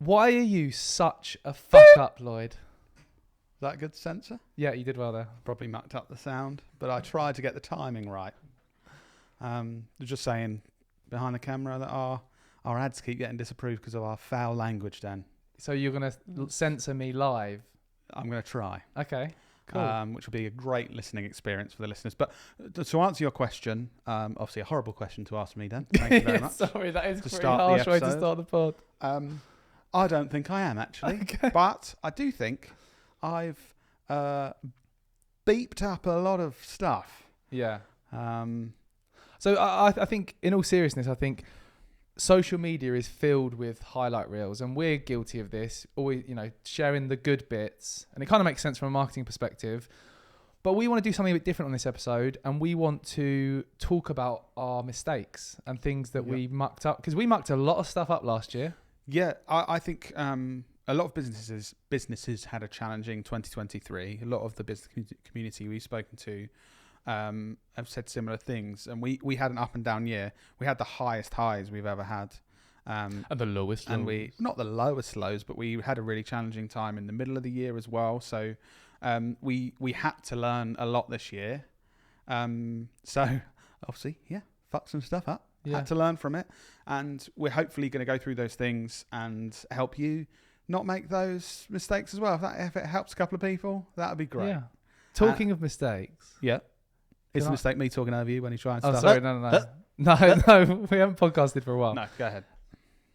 Why are you such a fuck up, Lloyd? Is that a good censor? Yeah, you did well there. Probably mucked up the sound, but I tried to get the timing right. Just saying behind the camera that our ads keep getting disapproved because of our foul language, Dan. So you're going to censor me live? I'm going to try. Okay, cool. Which will be a great listening experience for the listeners. But to answer your question, obviously a horrible question to ask me, Dan. Thank you very much. Sorry, that is a pretty start the harsh way to episode. start the pod. I don't think I am, actually. Okay. But I do think I've beeped up a lot of stuff. Yeah. Um, So I think, in all seriousness, I think social media is filled with highlight reels, and we're guilty of this. Always, sharing the good bits, and it kind of makes sense from a marketing perspective. But we want to do something a bit different on this episode, and we want to talk about our mistakes and things that we mucked up, because we mucked a lot of stuff up last year. Yeah, I think a lot of businesses had a challenging 2023. A lot of the business community we've spoken to have said similar things, and we had an up and down year. We had the highest highs we've ever had, and the lowest lows. and we not the lowest lows, but we had a really challenging time in the middle of the year as well. So we had to learn a lot this year. So obviously, fuck some stuff up. Yeah. Had to learn from it, and we're hopefully going to go through those things and help you not make those mistakes as well. If it helps a couple of people, that would be great. Yeah. Talking of mistakes. Yeah. It's a mistake me talking over you when you try and start. Oh, sorry, no. No, we haven't podcasted for a while. No, go ahead.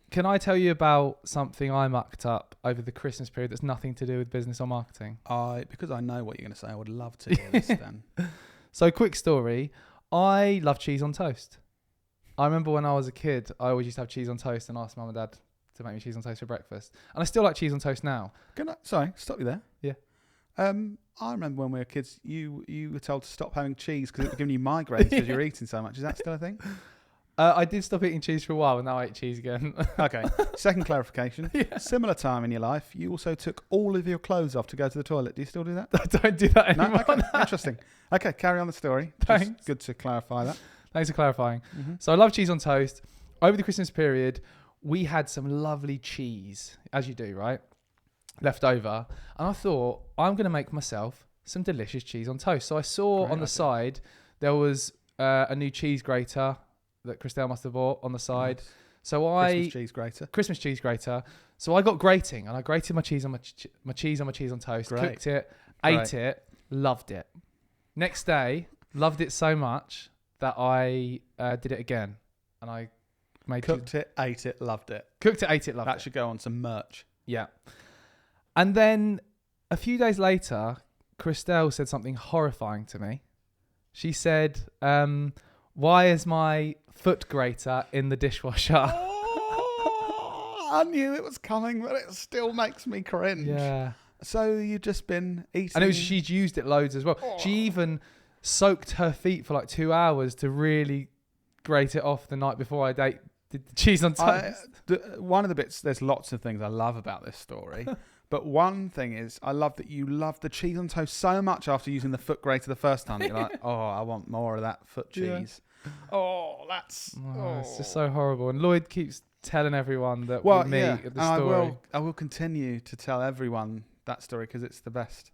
Can I tell you about something I mucked up over the Christmas period that's nothing to do with business or marketing? Because I know what you're going to say, I would love to hear this then. So, quick story. I love cheese on toast. I remember when I was a kid, I always used to have cheese on toast and ask mum and dad to make me cheese on toast for breakfast. And I still like cheese on toast now. Sorry, stop you there. Yeah. I remember when we were kids, you were told to stop having cheese because it was giving you migraines because you're eating so much. Is that still a thing? I did stop eating cheese for a while, and now I eat cheese again. Okay. Second clarification. Yeah. Similar time in your life, you also took all of your clothes off to go to the toilet. Do you still do that? I don't do that No? anymore. Okay. Interesting. Okay, carry on the story. Thanks. Just good to clarify that. Thanks for clarifying. Mm-hmm. So I love cheese on toast. Over the Christmas period, we had some lovely cheese, as you do, right? Left over. And I thought, I'm going to make myself some delicious cheese on toast. So I saw on the side, there was a new cheese grater that Christelle must have bought on the side. Nice. So Christmas cheese grater. So I got grating, and I grated my cheese on my cheese on toast, cooked it, ate it, loved it. Next day, loved it so much that I did it again, and I made Cooked it, ate it, loved it. Cooked it, ate it, loved it. That should go on some merch. Yeah. And then a few days later, Christelle said something horrifying to me. She said, why is my foot grater in the dishwasher? Oh, I knew it was coming, but it still makes me cringe. Yeah. So you've just been eating... And she'd used it loads as well. Oh. She even soaked her feet for like 2 hours to really grate it off the night before I did the cheese on toast. One of the bits, there's lots of things I love about this story. But one thing is, I love that you love the cheese on toast so much after using the foot grater the first time. You're like, oh, I want more of that foot cheese. Yeah. Oh, that's... It's just so horrible. And Lloyd keeps telling everyone that we meet at the story. I will continue to tell everyone that story because it's the best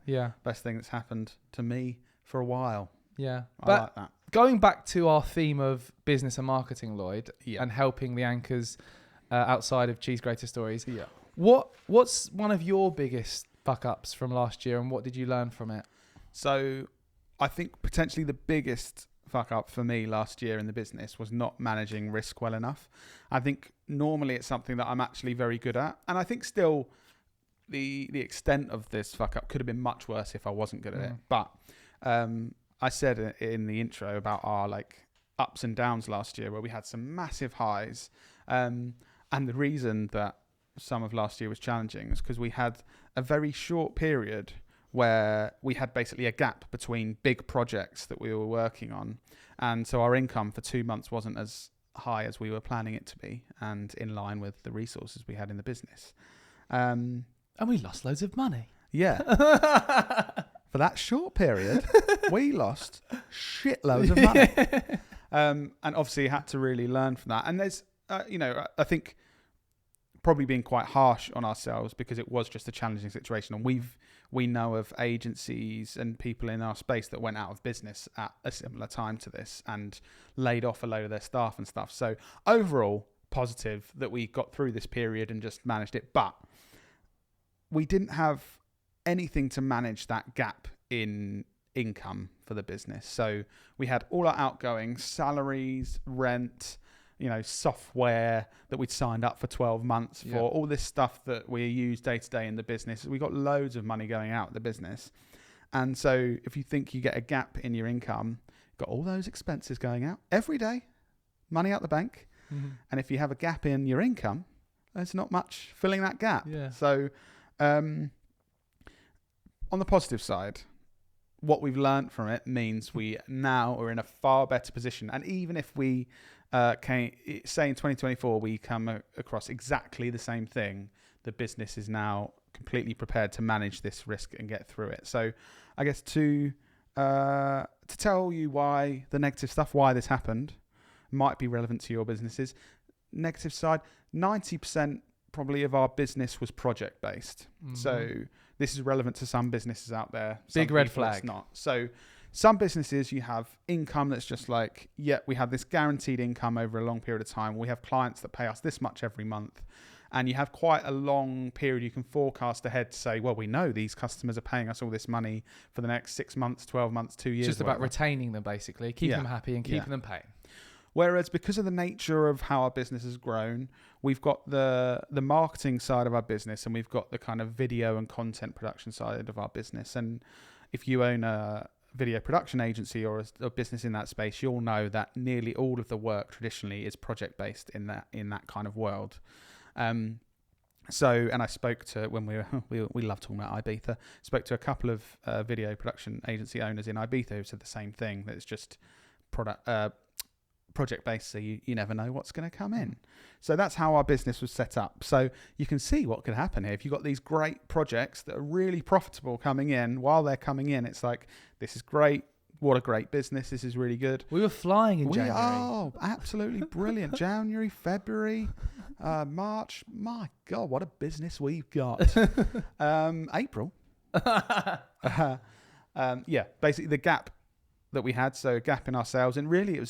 thing that's happened to me for a while. Yeah. I like that. Going back to our theme of business and marketing, Lloyd, and helping the anchors outside of cheese grater stories. Yeah. What's one of your biggest fuck ups from last year, and what did you learn from it? So I think potentially the biggest fuck up for me last year in the business was not managing risk well enough. I think normally it's something that I'm actually very good at, and I think still the extent of this fuck up could have been much worse if I wasn't good at it. But I said in the intro about our ups and downs last year, where we had some massive highs, and the reason that some of last year was challenging is because we had a very short period where we had basically a gap between big projects that we were working on, and so our income for 2 months wasn't as high as we were planning it to be, and in line with the resources we had in the business. And we lost loads of money. Yeah. For that short period, we lost shitloads of money. And obviously had to really learn from that. And there's, I think probably being quite harsh on ourselves because it was just a challenging situation. And we know of agencies and people in our space that went out of business at a similar time to this and laid off a load of their staff and stuff. So overall, positive that we got through this period and just managed it. But we didn't have anything to manage that gap in income for the business. So we had all our outgoings, salaries, rent, software that we'd signed up for 12 months for, all this stuff that we use day to day in the business. We got loads of money going out of the business. And so if you think you get a gap in your income, you've got all those expenses going out every day, money out the bank. Mm-hmm. And if you have a gap in your income, there's not much filling that gap. Yeah. So on the positive side, what we've learned from it means we now are in a far better position. And even if we say in 2024 we come across exactly the same thing, the business is now completely prepared to manage this risk and get through it. So I guess to tell you why the negative stuff, why this happened, might be relevant to your businesses. Negative side, 90% probably of our business was project based. Mm-hmm. So this is relevant to some businesses out there. Big red flag. It's not. So some businesses, you have income that's just like, we have this guaranteed income over a long period of time. We have clients that pay us this much every month. And you have quite a long period you can forecast ahead to say, well, we know these customers are paying us all this money for the next 6 months, 12 months, 2 years. It's just about retaining them, basically, keeping them happy and keeping them paying. Whereas because of the nature of how our business has grown, we've got the marketing side of our business and we've got the kind of video and content production side of our business. And if you own a video production agency or a business in that space, you'll know that nearly all of the work traditionally is project based in that kind of world. And I spoke to, when we love talking about Ibiza, spoke to a couple of video production agency owners in Ibiza who said the same thing, that it's just project based, so you never know what's going to come in. So that's how our business was set up. So you can see what could happen here. If you've got these great projects that are really profitable coming in, while they're coming in, it's like, this is great. What a great business. This is really good. We were flying in January. Oh, absolutely brilliant. January, February, March. My God, what a business we've got. April. Basically the gap that we had. So a gap in our sales. And really it was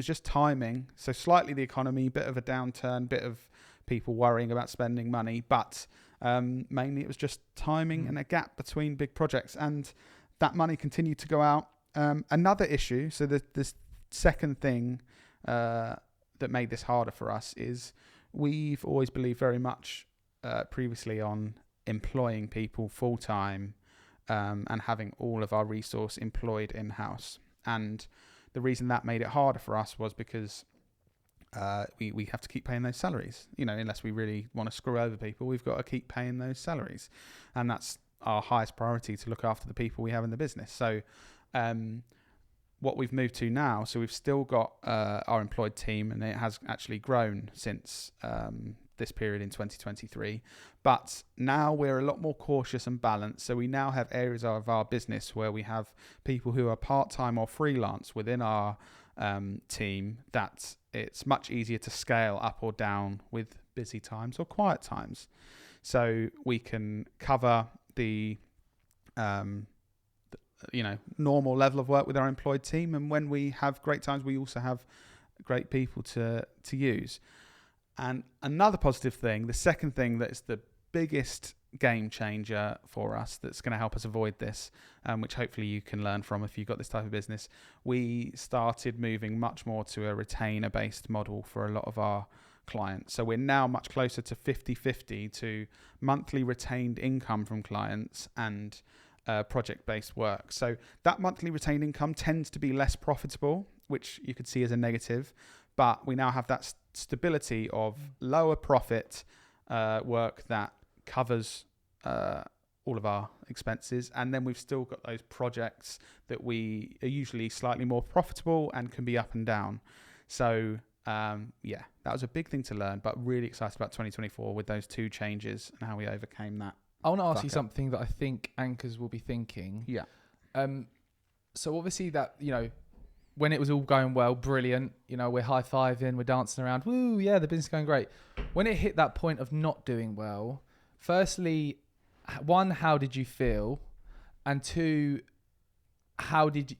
just timing. So slightly the economy, bit of a downturn, bit of people worrying about spending money. But mainly it was just timing and a gap between big projects. And that money continued to go out. Another issue, so the second thing that made this harder for us is we've always believed very much previously on employing people full-time and having all of our resource employed in-house. And the reason that made it harder for us was because we have to keep paying those salaries. Unless we really want to screw over people, we've got to keep paying those salaries. And that's our highest priority, to look after the people we have in the business. So what we've moved to now, so we've still got our employed team, and it has actually grown since this period in 2023. But now we're a lot more cautious and balanced. So we now have areas of our business where we have people who are part-time or freelance within our team, that it's much easier to scale up or down with busy times or quiet times. So we can cover the normal level of work with our employed team, and when we have great times, we also have great people to use. And another positive thing, the second thing that is the biggest game changer for us, that's going to help us avoid this, which hopefully you can learn from if you've got this type of business, we started moving much more to a retainer based model for a lot of our clients. So we're now much closer to 50-50 to monthly retained income from clients and project-based work. So that monthly retained income tends to be less profitable, which you could see as a negative, but we now have that stability of lower profit work that covers all of our expenses. And then we've still got those projects that we are usually slightly more profitable and can be up and down. So that was a big thing to learn, but really excited about 2024 with those two changes and how we overcame that. I want to ask you something that I think anchors will be thinking. Yeah. So obviously that, when it was all going well, brilliant. You know, we're high-fiving, we're dancing around. Woo, yeah, the business is going great. When it hit that point of not doing well, firstly, one, how did you feel? And two, how did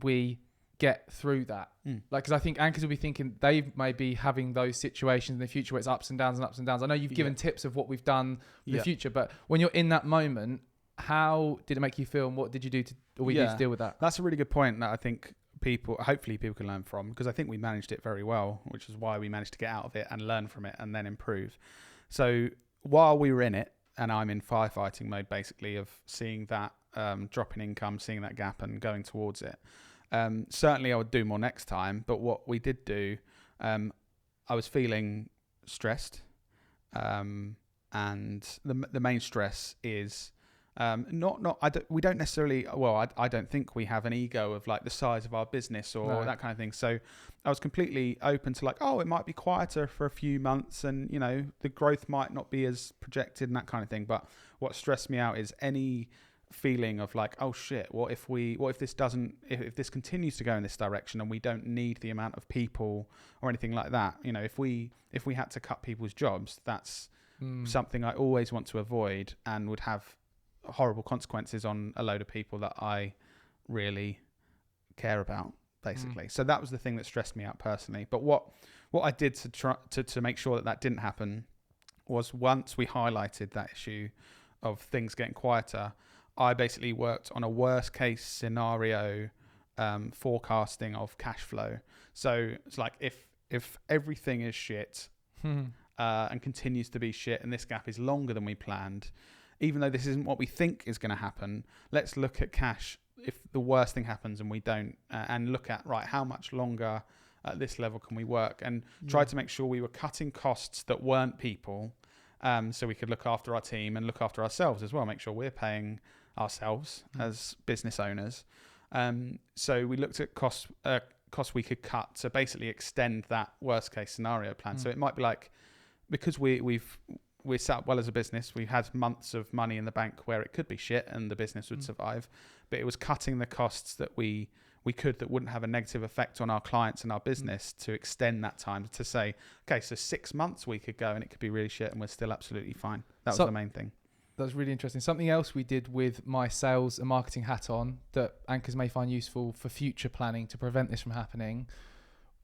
we get through that? Like, because I think anchors will be thinking they may be having those situations in the future where it's ups and downs and ups and downs. I know you've given tips of what we've done in the future, but when you're in that moment, how did it make you feel, and what did you do to, or we do to deal with that? That's a really good point that I think hopefully people can learn from, because I think we managed it very well, which is why we managed to get out of it and learn from it and then improve. So while we were in it, and I'm in firefighting mode basically of seeing that drop in income, seeing that gap and going towards it. Certainly I would do more next time, but what we did do, I was feeling stressed, and the main stress is we don't necessarily, I don't think we have an ego of like the size of our business or that kind of thing. So I was completely open to like, it might be quieter for a few months, and you know, the growth might not be as projected and that kind of thing. But what stressed me out is any feeling of like, oh shit, what if this continues to go in this direction and we don't need the amount of people or anything like that. You know, if we had to cut people's jobs, that's something I always want to avoid and would have horrible consequences on a load of people that I really care about, basically. So that was the thing that stressed me out personally. But what I did to try to make sure that didn't happen was, once we highlighted that issue of things getting quieter, I basically worked on a worst case scenario forecasting of cash flow. So it's like, if everything is shit and continues to be shit, and this gap is longer than we planned, even though this isn't what we think is going to happen, let's look at cash if the worst thing happens and we don't, and look at, right, how much longer at this level can we work, and try to make sure we were cutting costs that weren't people, so we could look after our team and look after ourselves as well, make sure we're paying ourselves as business owners. So we looked at costs we could cut to basically extend that worst case scenario plan. So it might be like, because we're set up well as a business, we had months of money in the bank where it could be shit and the business would survive, but it was cutting the costs that we could, that wouldn't have a negative effect on our clients and our business, to extend that time, to say, okay, so 6 months we could go and it could be really shit and we're still absolutely fine. That was the main thing. That's really interesting. Something else we did with my sales and marketing hat on that anchors may find useful for future planning to prevent this from happening.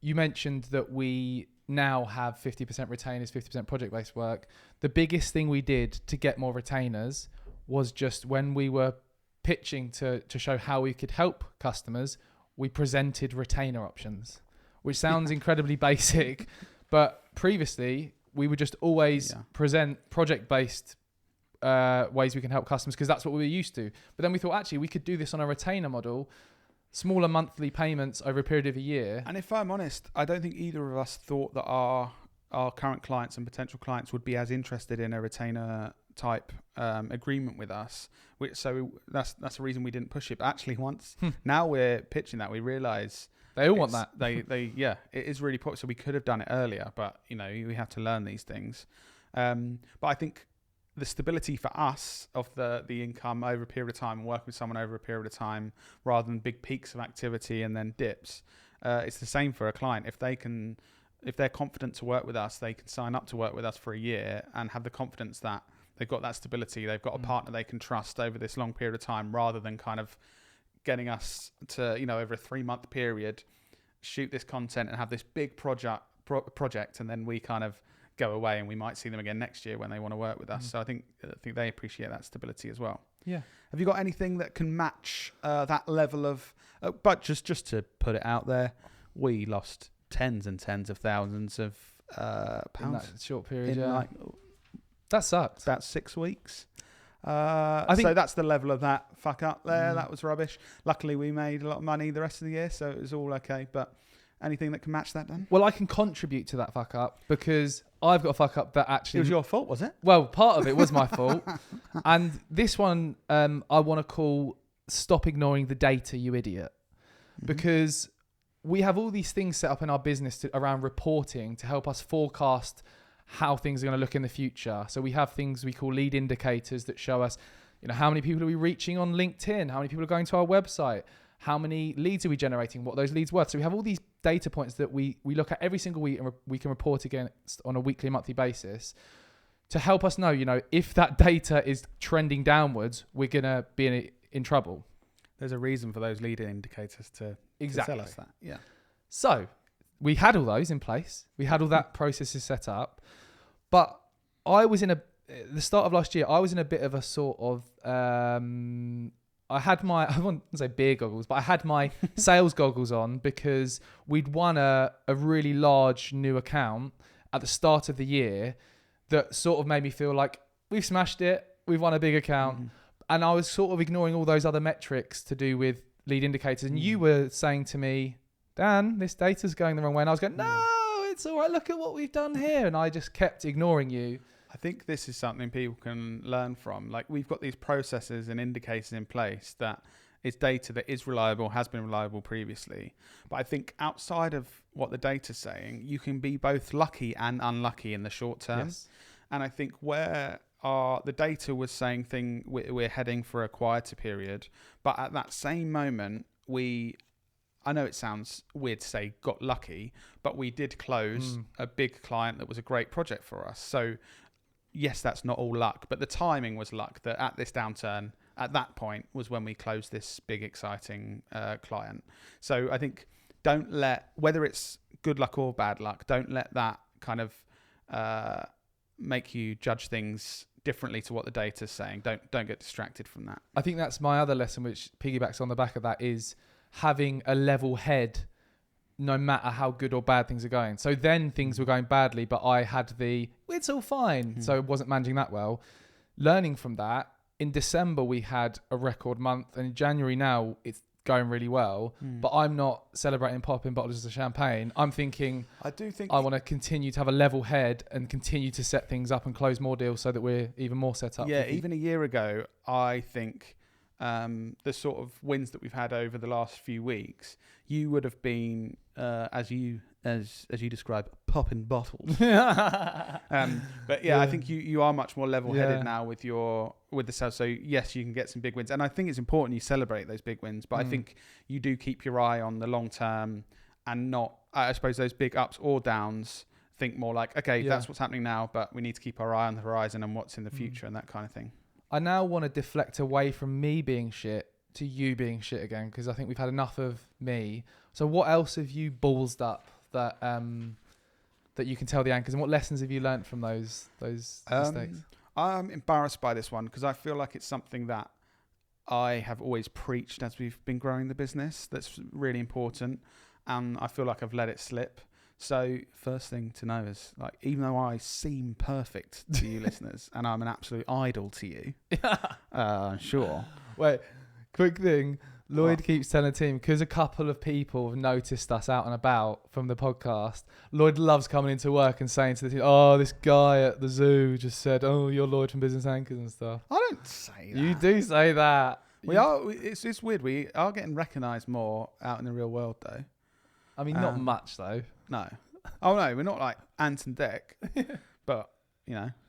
You mentioned that we now have 50% retainers, 50% project-based work. The biggest thing we did to get more retainers was just when we were pitching to show how we could help customers, we presented retainer options, which sounds incredibly basic, but previously we would just always present project-based ways we can help customers, because that's what we were used to. But then we thought, actually, we could do this on a retainer model, smaller monthly payments over a period of a year. And if I'm honest, I don't think either of us thought that our current clients and potential clients would be as interested in a retainer type agreement with us. So that's the reason we didn't push it. But actually, once now we're pitching that, we realise they all want that. It is really popular. So we could have done it earlier, but you know, we have to learn these things. But I think the stability for us of the income over a period of time, and working with someone over a period of time, rather than big peaks of activity and then dips, it's the same for a client. If they're confident to work with us, they can sign up to work with us for a year and have the confidence that they've got that stability. They've got a partner they can trust over this long period of time, rather than kind of getting us to, you know, over a 3-month period, shoot this content and have this big project, and then we kind of go away and we might see them again next year when they want to work with us. So I think they appreciate that stability as well. Yeah. Have you got anything that can match that level of? But just to put it out there, we lost tens and tens of thousands of pounds in that short period. That sucked. About 6 weeks. I think so. That's the level of that fuck up there. That was rubbish. Luckily, we made a lot of money the rest of the year, so it was all okay. But anything that can match that, Dan? Well, I can contribute to that fuck up, because I've got a fuck up that actually... It was your fault, was it? Well, part of it was my fault. And this one, I want to call "Stop Ignoring the Data, You Idiot." Because we have all these things set up in our business around reporting to help us forecast how things are going to look in the future. So we have things we call lead indicators that show us, you know, how many people are we reaching on LinkedIn? How many people are going to our website? how many leads are we generating, what those leads were. So we have all these data points that we look at every single week, and we can report against on a weekly, monthly basis to help us know, if that data is trending downwards, we're going to be in trouble. There's a reason for those lead indicators to tell us that. Yeah. So we had all those in place. We had all that processes set up. But I was the start of last year, I was in a bit of a sort of, I had my, I wouldn't say beer goggles, but I had my sales goggles on because we'd won a really large new account at the start of the year that sort of made me feel like we've smashed it. We've won a big account. Mm-hmm. And I was sort of ignoring all those other metrics to do with lead indicators. And you were saying to me, Dan, this data's going the wrong way. And I was going, no, it's all right. Look at what we've done here. And I just kept ignoring you. I think this is something people can learn from. Like, we've got these processes and indicators in place that is data that is reliable, has been reliable previously. But I think outside of what the data's saying, you can be both lucky and unlucky in the short term. Yes. And I think where the data was saying we're heading for a quieter period, but at that same moment, I know it sounds weird to say got lucky, but we did close a big client that was a great project for us. So yes, that's not all luck, but the timing was luck that at this downturn, at that point was when we closed this big, exciting client. So I think don't let, whether it's good luck or bad luck, don't let that kind of make you judge things differently to what the data's saying. Don't get distracted from that. I think that's my other lesson, which piggybacks on the back of that, is having a level head no matter how good or bad things are going. So then things were going badly, but I had it's all fine. So I wasn't managing that well. Learning from that, in December we had a record month, and in January now it's going really well, but I'm not celebrating popping bottles of champagne. I'm thinking, I want to continue to have a level head and continue to set things up and close more deals so that we're even more set up. Yeah, even a year ago, I think the sort of wins that we've had over the last few weeks, you would have been, as you describe, popping bottles. But yeah, I think you are much more level-headed now with the sales. So yes, you can get some big wins, and I think it's important you celebrate those big wins. But I think you do keep your eye on the long term, and not, I suppose, those big ups or downs. Think more like, okay, that's what's happening now, but we need to keep our eye on the horizon and what's in the future and that kind of thing. I now want to deflect away from me being shit to you being shit again, because I think we've had enough of me. So what else have you ballsed up that you can tell the anchors, and what lessons have you learnt from those mistakes? I'm embarrassed by this one because I feel like it's something that I have always preached as we've been growing the business. That's really important, and I feel like I've let it slip. So first thing to know is, like, even though I seem perfect to you listeners, and I'm an absolute idol to you, sure. Wait, quick thing. Lloyd keeps telling the team, because a couple of people have noticed us out and about from the podcast, Lloyd loves coming into work and saying to the team, oh, this guy at the zoo just said, oh, you're Lloyd from Business Anchors and stuff. I don't say that. You do say that. It's weird. We are getting recognised more out in the real world, though. I mean, not much, though. No. Oh, no, we're not like Ant and Dec. But,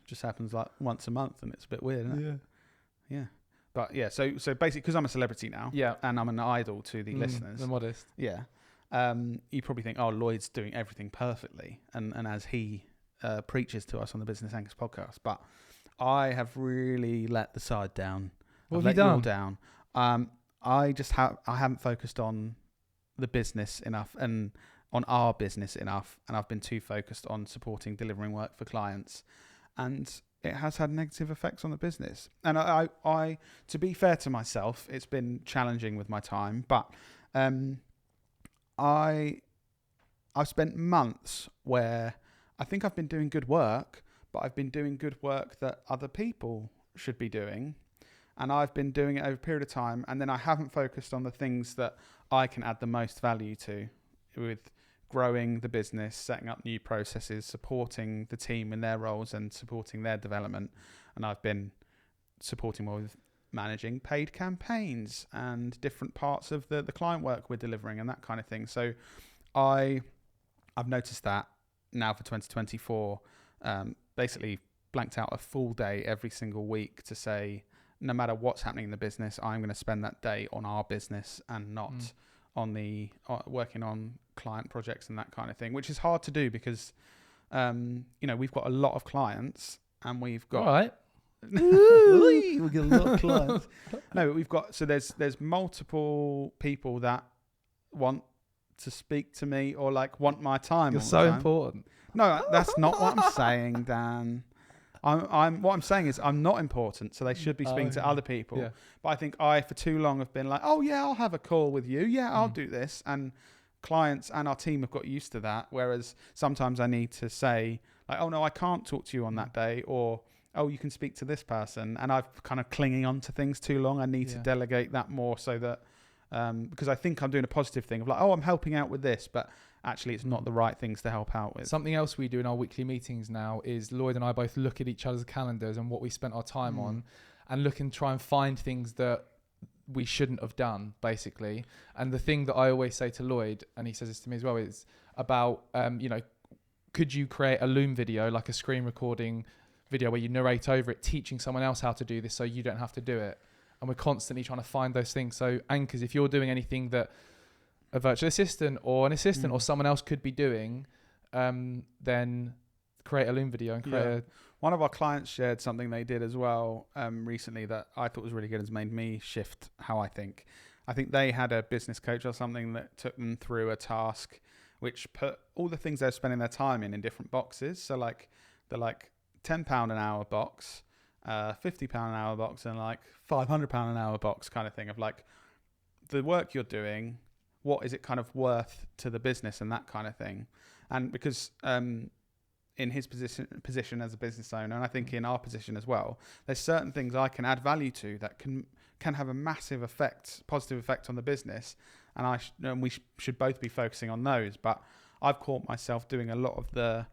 just happens like once a month, and it's a bit weird, isn't it? Yeah. But yeah, so basically, because I'm a celebrity now, and I'm an idol to the listeners. The modest. Yeah. You probably think, oh, Lloyd's doing everything perfectly, and as he preaches to us on the Business Anchors podcast. But I have really let the side down. What have you done? All down. I haven't focused on the business enough and on our business enough, and I've been too focused on supporting, delivering work for clients, and it has had negative effects on the business. And I to be fair to myself, it's been challenging with my time, but I've spent months where I think I've been doing good work, but I've been doing good work that other people should be doing, and I've been doing it over a period of time, and then I haven't focused on the things that I can add the most value to, with growing the business, setting up new processes, supporting the team in their roles and supporting their development. And I've been supporting more with managing paid campaigns and different parts of the client work we're delivering and that kind of thing. So I've noticed that now for 2024, basically blanked out a full day every single week to say, no matter what's happening in the business, I'm going to spend that day on our business and not on the working on client projects and that kind of thing, which is hard to do because, we've got a lot of clients and we've got... All right. We get a lot of clients. No, but we've got... So there's multiple people that want to speak to me or like want my time. You're so important. No, that's not what I'm saying, Dan. What I'm saying is I'm not important, so they should be speaking to other people. Yeah. But I think I, for too long, have been like, oh yeah, I'll have a call with you. Yeah, I'll do this. And clients and our team have got used to that. Whereas sometimes I need to say, like, oh no, I can't talk to you on that day, or oh, you can speak to this person. And I've kind of clinging on to things too long. I need to delegate that more so that because I think I'm doing a positive thing of like, oh, I'm helping out with this, but actually it's not the right things to help out with. Something else we do in our weekly meetings now is Lloyd and I both look at each other's calendars and what we spent our time on and look and try and find things that we shouldn't have done, basically. And the thing that I always say to Lloyd, and he says this to me as well, is about, could you create a Loom video, like a screen recording video where you narrate over it, teaching someone else how to do this so you don't have to do it? And we're constantly trying to find those things. So anchors, if you're doing anything that a virtual assistant or an assistant or someone else could be doing, then create a Loom video and create One of our clients shared something they did as well recently that I thought was really good and has made me shift how I think. I think they had a business coach or something that took them through a task which put all the things they're spending their time in different boxes. So like the £10 an hour box, £50 an hour box, and like £500 an hour box kind of thing of like the work you're doing, what is it kind of worth to the business and that kind of thing. And because in his position as a business owner, and I think in our position as well, there's certain things I can add value to that can have a massive effect, positive effect on the business, and we should both be focusing on those. But I've caught myself doing a lot of the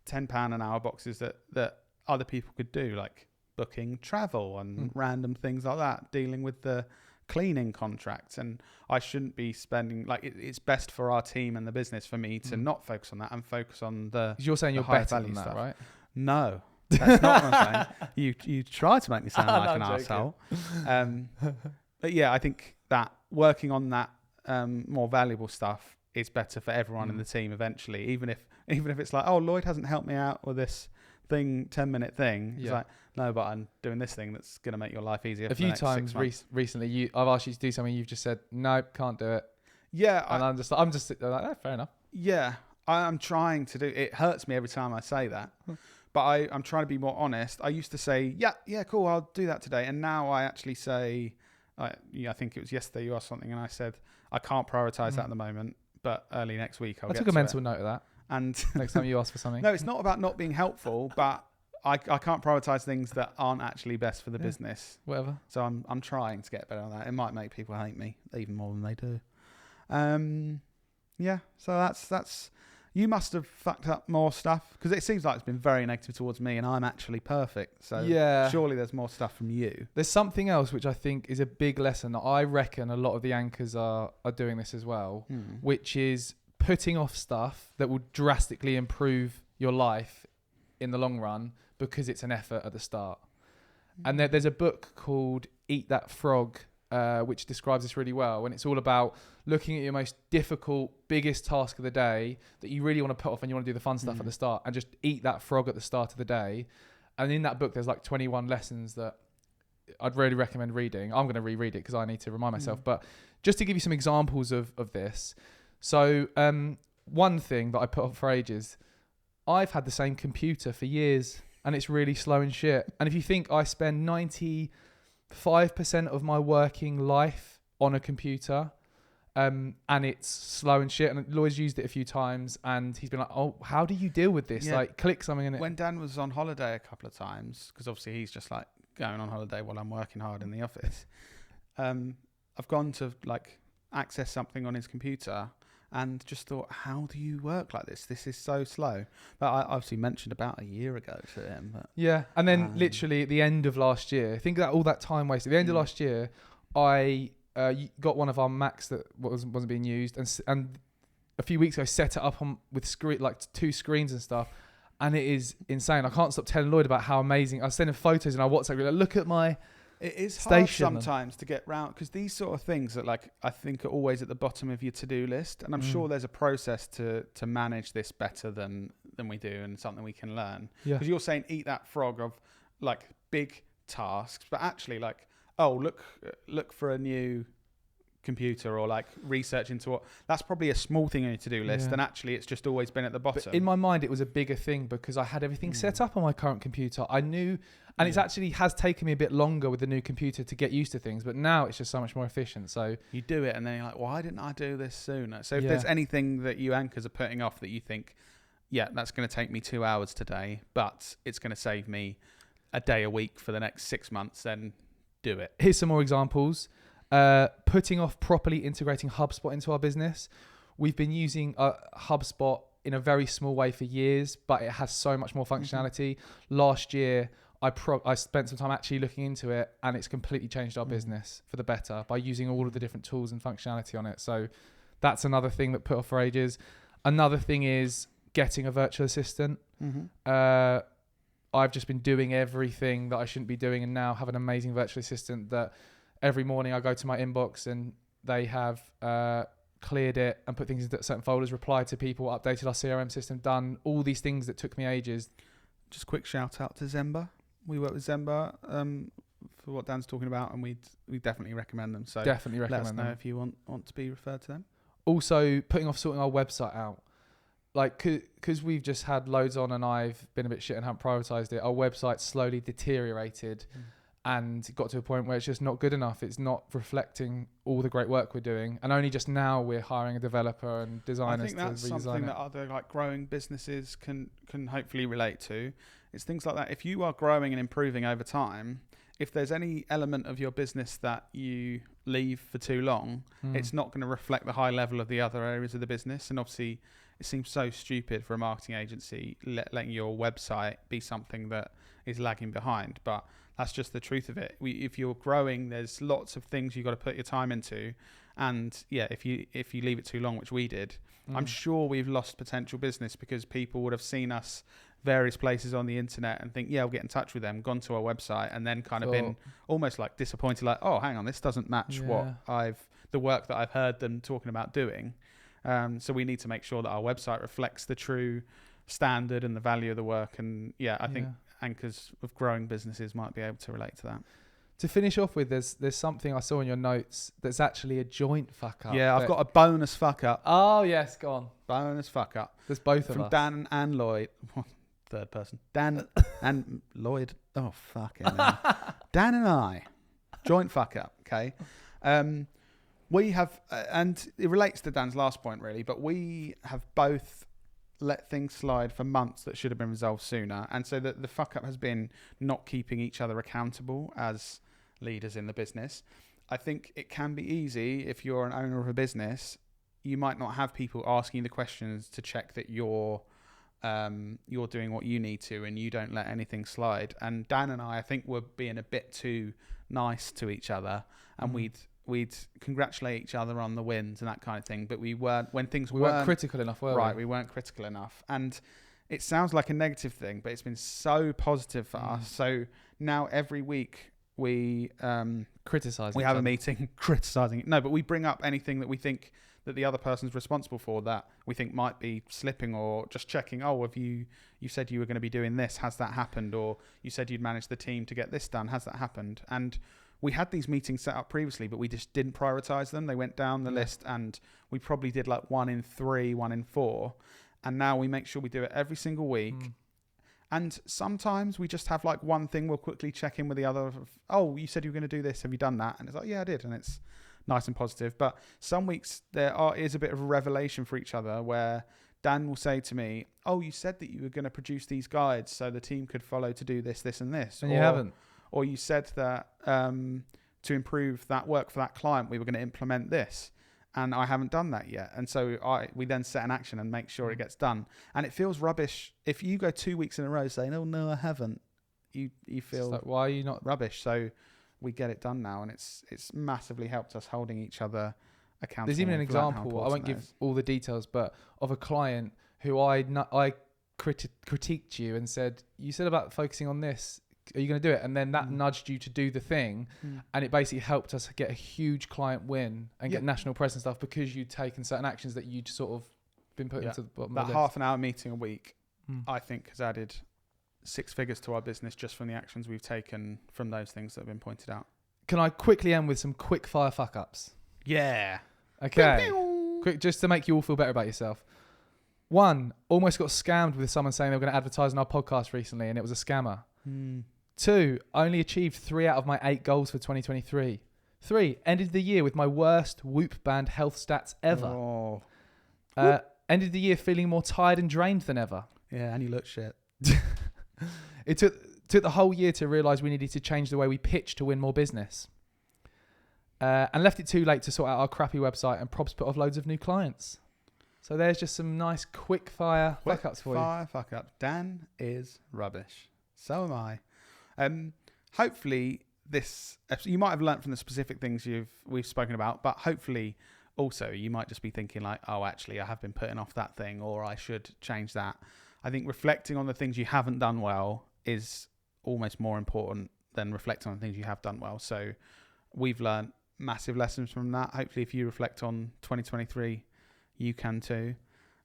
£10 an hour boxes that other people could do, like booking travel and random things like that, dealing with the cleaning contracts. And I shouldn't be spending, like, it's best for our team and the business for me to not focus on that and focus on the you're saying you're better than that, right? No, that's not what I'm saying. You try to make me sound like an arsehole. But yeah, I think that working on that more valuable stuff is better for everyone in the team eventually, even if it's like, oh, Lloyd hasn't helped me out with this thing, 10-minute thing. It's like, no, but I'm doing this thing that's going to make your life easier. A few times recently, I've asked you to do something, you've just said, no, can't do it. Yeah. And I'm just like, oh, fair enough. Yeah. I'm trying to do it. Hurts me every time I say that, but I'm trying to be more honest. I used to say, yeah, cool, I'll do that today. And now I actually say, I think it was yesterday you asked something and I said, I can't prioritize that at the moment, but early next week I'll get to it. I took a mental note of that. And next time you ask for something. No, it's not about not being helpful, but I can't prioritize things that aren't actually best for the business. Whatever. So I'm trying to get better on that. It might make people hate me even more than they do. So that's you must have fucked up more stuff, because it seems like it's been very negative towards me and I'm actually perfect. So surely there's more stuff from you. There's something else which I think is a big lesson that I reckon a lot of the anchors are doing this as well, which is putting off stuff that will drastically improve your life in the long run because it's an effort at the start. And there's a book called Eat That Frog, which describes this really well. And it's all about looking at your most difficult, biggest task of the day that you really want to put off and you want to do the fun stuff at the start, and just eat that frog at the start of the day. And in that book, there's like 21 lessons that I'd really recommend reading. I'm going to reread it because I need to remind myself. But just to give you some examples of this. So one thing that I put off for ages, I've had the same computer for years and it's really slow and shit. And if you think I spend 95% of my working life on a computer, and it's slow and shit, and Lloyd's used it a few times and he's been like, oh, how do you deal with this? Like, click something in it. When Dan was on holiday a couple of times, because obviously he's just like going on holiday while I'm working hard in the office, I've gone to like access something on his computer and just thought, how do you work like this? This is so slow. But I obviously mentioned about a year ago to him. But, and then literally at the end of last year, think about all that time wasted. At the end of last year, I got one of our Macs that wasn't being used, and a few weeks ago set it up with two screens and stuff, and it is insane. I can't stop telling Lloyd about how amazing. I was sending photos in our WhatsApp group, like, look at my It is hard station them. sometimes to get round, because these sort of things that like I think are always at the bottom of your to-do list, and I'm sure there's a process to manage this better than we do, and something we can learn. Yeah. Because you're saying eat that frog of like big tasks, but actually like, oh, look for a new computer, or like research into what, that's probably a small thing on your to-do list, and actually it's just always been at the bottom. But in my mind, it was a bigger thing because I had everything set up on my current computer. I knew, and it's actually has taken me a bit longer with the new computer to get used to things, but now it's just so much more efficient. So you do it and then you're like, why didn't I do this sooner? So if there's anything that you anchors are putting off that you think, yeah, that's going to take me 2 hours today, but it's going to save me a day a week for the next 6 months, then do it. Here's some more examples. Putting off properly integrating HubSpot into our business. We've been using HubSpot in a very small way for years, but it has so much more functionality. Last year, I spent some time actually looking into it, and it's completely changed our business for the better by using all of the different tools and functionality on it. So that's another thing that put off for ages. Another thing is getting a virtual assistant. I've just been doing everything that I shouldn't be doing, and now have an amazing virtual assistant that every morning I go to my inbox and they have cleared it and put things into certain folders, replied to people, updated our CRM system, done all these things that took me ages. Just quick shout out to Zemba. We work with Zemba for what Dan's talking about, and we definitely recommend them. So definitely recommend let us know them if you want to be referred to them. Also, putting off sorting our website out. Like, because we've just had loads on and I've been a bit shit and haven't prioritised it, our website slowly deteriorated and got to a point where it's just not good enough. It's not reflecting all the great work we're doing. And only just now we're hiring a developer and designers to redesign it. I think that's something that other like growing businesses can hopefully relate to. It's things like that. If you are growing and improving over time, if there's any element of your business that you leave for too long, it's not going to reflect the high level of the other areas of the business. And obviously, it seems so stupid for a marketing agency letting your website be something that is lagging behind. But that's just the truth of it. If you're growing, there's lots of things you've got to put your time into. And yeah, if you leave it too long, which we did, I'm sure we've lost potential business because people would have seen us various places on the internet and think, yeah, I'll get in touch with them, gone to our website, and then kind of been almost like disappointed, like, oh, hang on, this doesn't match the work that I've heard them talking about doing. So we need to make sure that our website reflects the true standard and the value of the work. And yeah, I think anchors of growing businesses might be able to relate to that. To finish off with, there's something I saw in your notes that's actually a joint fuck up. Yeah, I've got a bonus fuck up. Oh yes, go on. Bonus fuck up. There's both of from us. Dan and Lloyd. Third person. Dan and Lloyd. Oh fucking hell. Dan and I. Joint fuck up. Okay. We have, and it relates to Dan's last point really, but we have both let things slide for months that should have been resolved sooner. And so the fuck up has been not keeping each other accountable as leaders in the business. I think it can be easy if you're an owner of a business. You might not have people asking you the questions to check that you're doing what you need to and you don't let anything slide. And Dan and I think were being a bit too nice to each other, and we'd congratulate each other on the wins and that kind of thing, but we weren't critical enough, were we? We weren't critical enough. And it sounds like a negative thing, but it's been so positive for us. So now every week we criticize. We have a meeting criticizing it. No, but we bring up anything that we think that the other person's responsible for that we think might be slipping, or just checking, oh, you said you were going to be doing this, has that happened? Or you said you'd manage the team to get this done, has that happened? And we had these meetings set up previously, but we just didn't prioritize them. They went down the list, and we probably did like 1 in 3, 1 in 4. And now we make sure we do it every single week. And sometimes we just have like one thing we'll quickly check in with the other. Oh, you said you were going to do this. Have you done that? And it's like, yeah, I did. And it's nice and positive. But some weeks is a bit of a revelation for each other where Dan will say to me, oh, you said that you were going to produce these guides so the team could follow to do this, this and this. And you haven't. Or you said that to improve that work for that client, we were going to implement this. And I haven't done that yet. And so we then set an action and make sure it gets done. And it feels rubbish if you go 2 weeks in a row saying, oh, no, I haven't. You feel like, why are you not rubbish? So we get it done now. And it's massively helped us holding each other accountable. There's even an example, I won't give all the details, but of a client who I critiqued you and said, you said about focusing on this. are you going to do it? And then that nudged you to do the thing. And it basically helped us get a huge client win and get national press and stuff because you'd taken certain actions that you'd sort of been put into the bottom of the that list. half an hour meeting a week, I think, has added 6 figures to our business just from the actions we've taken from those things that have been pointed out. Can I quickly end with some quick fire fuck ups? Yeah. Okay. Quick, just to make you all feel better about yourself. 1, almost got scammed with someone saying they were going to advertise on our podcast recently and it was a scammer. 2, only achieved 3 out of my 8 goals for 2023. 3, ended the year with my worst Whoop band health stats ever. Ended the year feeling more tired and drained than ever. Yeah, and you look shit. It took the whole year to realise we needed to change the way we pitch to win more business. And left it too late to sort out our crappy website and props put off loads of new clients. So there's just some nice quick fire fuck ups for you. Fuck up. Dan is rubbish. So am I. Hopefully this you might have learnt from the specific things we've spoken about, but hopefully also you might just be thinking like, oh, actually I have been putting off that thing, or I should change that. I think reflecting on the things you haven't done well is almost more important than reflecting on the things you have done well. So we've learnt massive lessons from that. Hopefully if you reflect on 2023, you can too.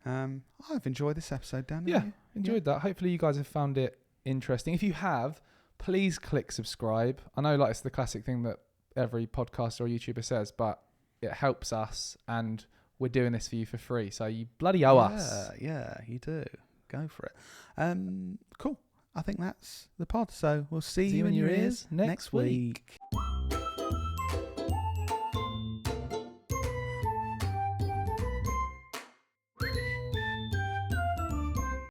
I've enjoyed this episode, Dan. Yeah, enjoyed that. Hopefully you guys have found it interesting. If you have, please click subscribe. I know like it's the classic thing that every podcaster or YouTuber says, but it helps us and we're doing this for you for free. So you bloody owe us. Yeah, you do. Go for it. Cool. I think that's the pod. So we'll see you in your ears next week.